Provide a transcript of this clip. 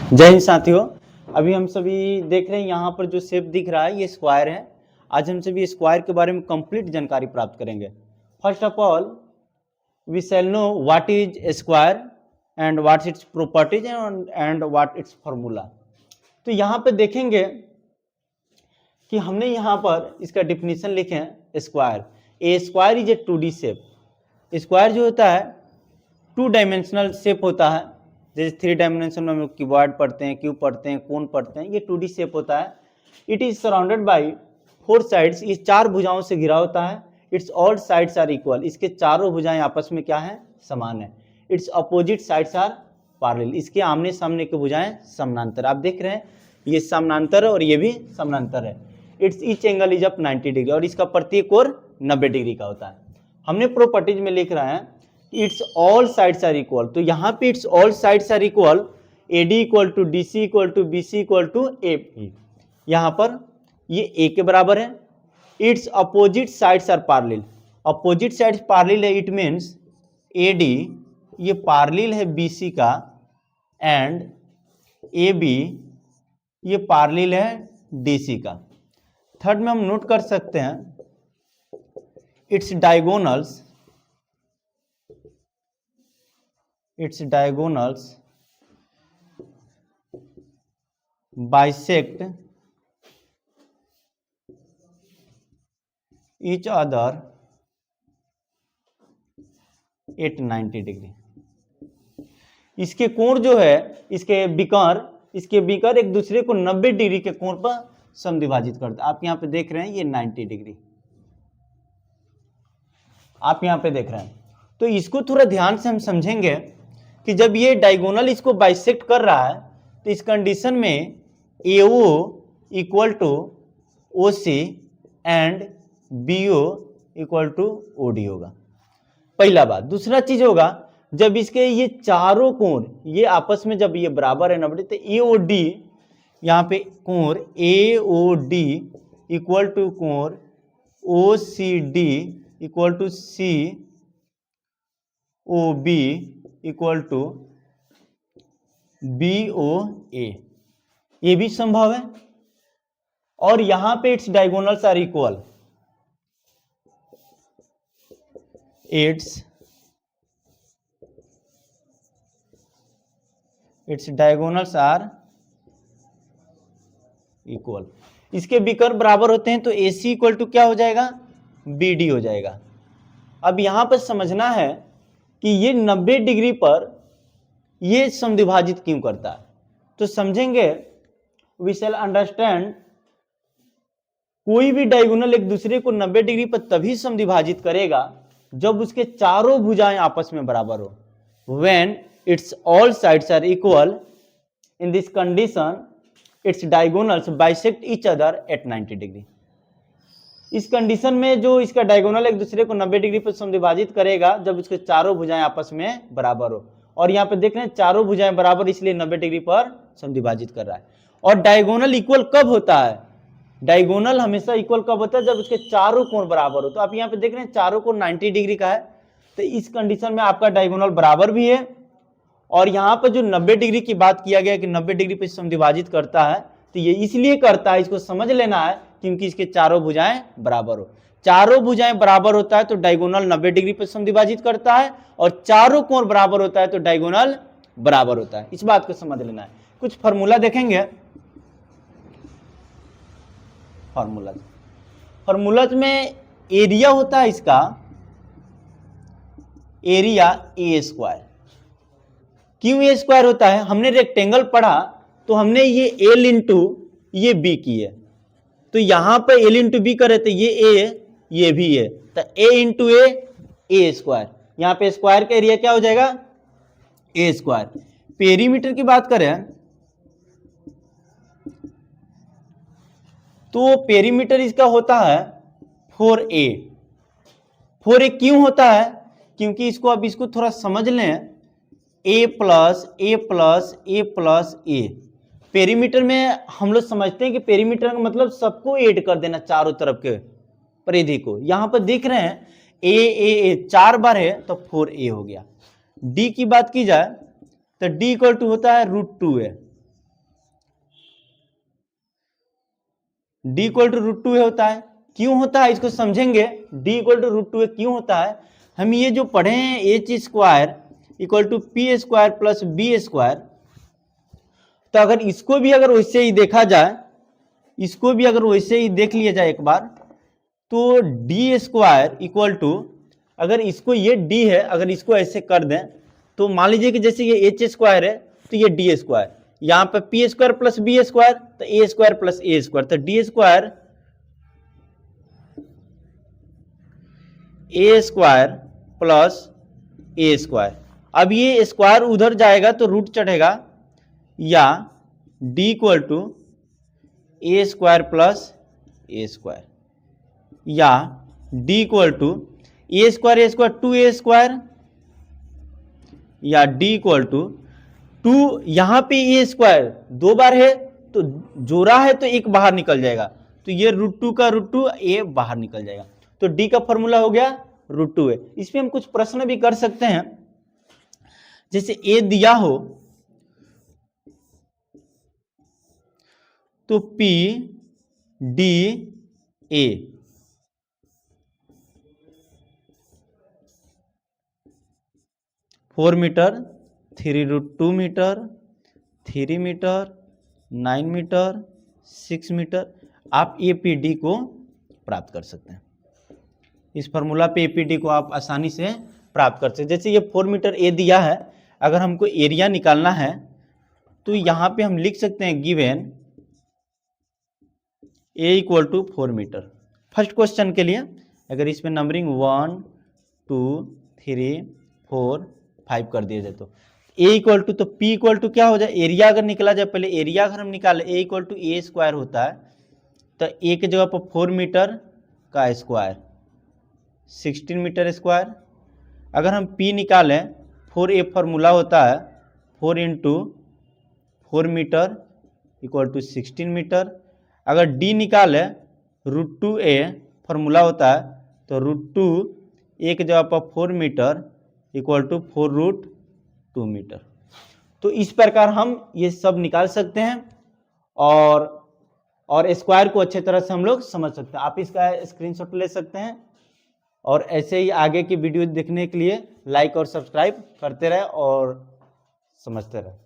जय हिंद साथियों। अभी हम सभी देख रहे हैं यहाँ पर जो शेप दिख रहा है ये स्क्वायर है। आज हम सभी स्क्वायर के बारे में कंप्लीट जानकारी प्राप्त करेंगे। First of all we shall know what is square and what its properties and what its formula. तो यहाँ पे देखेंगे कि हमने यहाँ पर इसका डिफिनीशन लिखे हैं square. A square is a 2D shape. Square जो होता है 2 डायमेंशनल शेप होता है, जैसे 3 डायमेंशन में हम लोग क्यूबॉइड पढ़ते हैं, क्यूब पढ़ते हैं, कोन पढ़ते हैं, ये 2D शेप होता है। It is surrounded by 4 sides, ये 4 भुजाओं से घिरा होता है। Its all sides are equal, इसके चारों भुजाएं आपस में क्या है, समान है। Its opposite sides are parallel, इसके आमने सामने की भुजाएं समानांतर। आप देख रहे हैं ये समानांतर है और ये भी समानांतर है। It's each angle is up 90 degree, और इसका प्रत्येक कोण 90 डिग्री का होता है। हमने प्रॉपर्टीज में लिख रहे हैं its all sides are equal, तो यहाँ पे its all sides are equal, AD equal to DC equal to BC equal to AB, यहाँ पर ये A के बराबर है। Its opposite sides are parallel, opposite sides parallel है, इट मीन्स AD ये पैरेलल है BC का एंड AB ये पैरेलल है DC का। थर्ड में हम नोट कर सकते हैं its diagonals, bisect each other at 90 degree. इसके कोण जो है, इसके बीकर एक दूसरे को 90 डिग्री के कोण पर समद्विभाजित करते हैं। आप यहाँ पे देख रहे हैं ये 90 डिग्री, आप यहाँ पे देख रहे हैं। तो इसको थोड़ा ध्यान से हम समझेंगे कि जब ये डायगोनल इसको बाइसेक्ट कर रहा है तो इस कंडीशन में AO equal to OC and BO equal to OD होगा, पहला बात। दूसरा चीज होगा, जब इसके ये चारों कोण ये आपस में जब ये बराबर है 90, तो AOD यहाँ पे कोण AOD इक्वल टू कोण OCD equal to COB equal to BOA, ये भी संभव है। और यहां पे its diagonals are equal, its diagonals are equal. इसके बीकर बराबर होते हैं तो AC इक्वल टू क्या हो जाएगा, BD हो जाएगा। अब यहां पर समझना है कि ये 90 डिग्री पर ये समद्विभाजित क्यों करता है, तो समझेंगे। वी शैल अंडरस्टैंड कोई भी डायगोनल एक दूसरे को 90 डिग्री पर तभी समद्विभाजित करेगा जब उसके चारों भुजाएं आपस में बराबर हो। When its all sides are equal, in this condition its diagonals bisect each other at 90 degree. इस कंडीशन में जो इसका डायगोनल एक दूसरे को 90 डिग्री पर समद्विभाजित करेगा जब उसके चारों भुजाएं आपस में बराबर हो। और यहाँ पे देख रहे हैं चारों भुजाएं बराबर, इसलिए 90 डिग्री पर समद्विभाजित कर रहा है। और डायगोनल इक्वल कब होता है, डायगोनल हमेशा इक्वल कब होता है, जब उसके चारों कोण बराबर हो। तो आप यहाँ पे देख रहे हैं चारों कोण 90 डिग्री का है, तो इस कंडीशन में आपका डायगोनल बराबर भी है। और यहाँ पर जो 90 डिग्री की बात किया गया कि 90 डिग्री पर समद्विभाजित करता है, तो ये इसलिए करता है, इसको समझ लेना है, क्योंकि इसके चारों भुजाएं बराबर हो। चारों भुजाएं बराबर होता है तो डायगोनल 90 डिग्री पर समद्विभाजित करता है, और चारों कोण बराबर होता है तो डायगोनल बराबर होता है। इस बात को समझ लेना है। कुछ फार्मूला देखेंगे। फार्मूला में एरिया होता है, इसका एरिया A स्क्वायर। क्यों A स्क्वायर होता है, हमने रेक्टेंगल पढ़ा तो हमने ये L इंटू ये B की है, तो यहां पर L इंटू B करे तो ये A ये भी है, तो A इंटू A स्क्वायर। यहां पे स्क्वायर का एरिया क्या हो जाएगा, A स्क्वायर। पेरीमीटर की बात करें तो पेरीमीटर इसका होता है 4A। 4A क्यों होता है, क्योंकि इसको थोड़ा समझ लें, A plus A plus A plus A। Perimeter में हम लोग समझते हैं कि पेरीमीटर का मतलब सबको ऐड कर देना, चारों तरफ के परिधि को। यहां पर देख रहे हैं A 4 बार है तो 4A हो गया। D की बात की जाए तो D इक्वल टू होता है √2A। d equal to root 2 होता है। क्यों होता है इसको समझेंगे। d इक्वल टू रूट 2 क्यों होता है, हम ये जो पढ़े हैं h square equal to p square plus B square, तो अगर इसको भी अगर वैसे ही देखा जाए, इसको भी अगर वैसे ही देख लिया जाए एक बार, तो डी स्क्वायर इक्वल टू, अगर इसको ये d है, अगर इसको ऐसे कर दें तो मान लीजिए कि जैसे ये एच स्क्वायर है तो ये डी स्क्वायर, यहाँ पे P square plus B square तो A square plus A square, तो D square A square plus A square. अब ये स्क्वायर उधर जाएगा तो रूट चढ़ेगा, या D equal to A square plus A square, या D equal to A square two A square, या डी इक्वल टू टू, यहां पे ए स्क्वायर दो बार है तो जोड़ा है तो एक बाहर निकल जाएगा, तो ये रूट 2 का रूट 2 ए बाहर निकल जाएगा, तो डी का फॉर्मूला हो गया रूट 2 है। इसमें हम कुछ प्रश्न भी कर सकते हैं, जैसे ए दिया हो तो p d a, four meter, 3√2 meter, 3 meter, 9 meter, 6 meter, आप एपीडी को प्राप्त कर सकते हैं। इस फॉर्मूला पे एपीडी को आप आसानी से प्राप्त कर सकते हैं। जैसे ये 4 मीटर ए दिया है, अगर हमको एरिया निकालना है तो यहाँ पे हम लिख सकते हैं given a equal to 4 meter. First question के लिए अगर इसमें नंबरिंग 1 2 3 4 5 कर दिया जाए तो ए इक्वल टू, तो पी इक्वल टू क्या हो जाए, एरिया अगर निकला जाए, पहले एरिया अगर हम निकाले ए इक्वल टू ए स्क्वायर होता है, तो ए के जगह पर 4 मीटर का स्क्वायर 16 मीटर स्क्वायर। अगर हम पी निकालें, 4a फार्मूला होता है 4 into 4 meter equal to 16 meter. अगर डी निकालें, रूट 2a फार्मूला होता है, तो रूट 2 ए के जगह पर 4 मीटर इक्वल टू 4√2 मीटर। तो इस प्रकार हम ये सब निकाल सकते हैं और स्क्वायर को अच्छे तरह से हम लोग समझ सकते हैं। आप इसका स्क्रीनशॉट ले सकते हैं और ऐसे ही आगे की वीडियो देखने के लिए लाइक और सब्सक्राइब करते रहे और समझते रहे।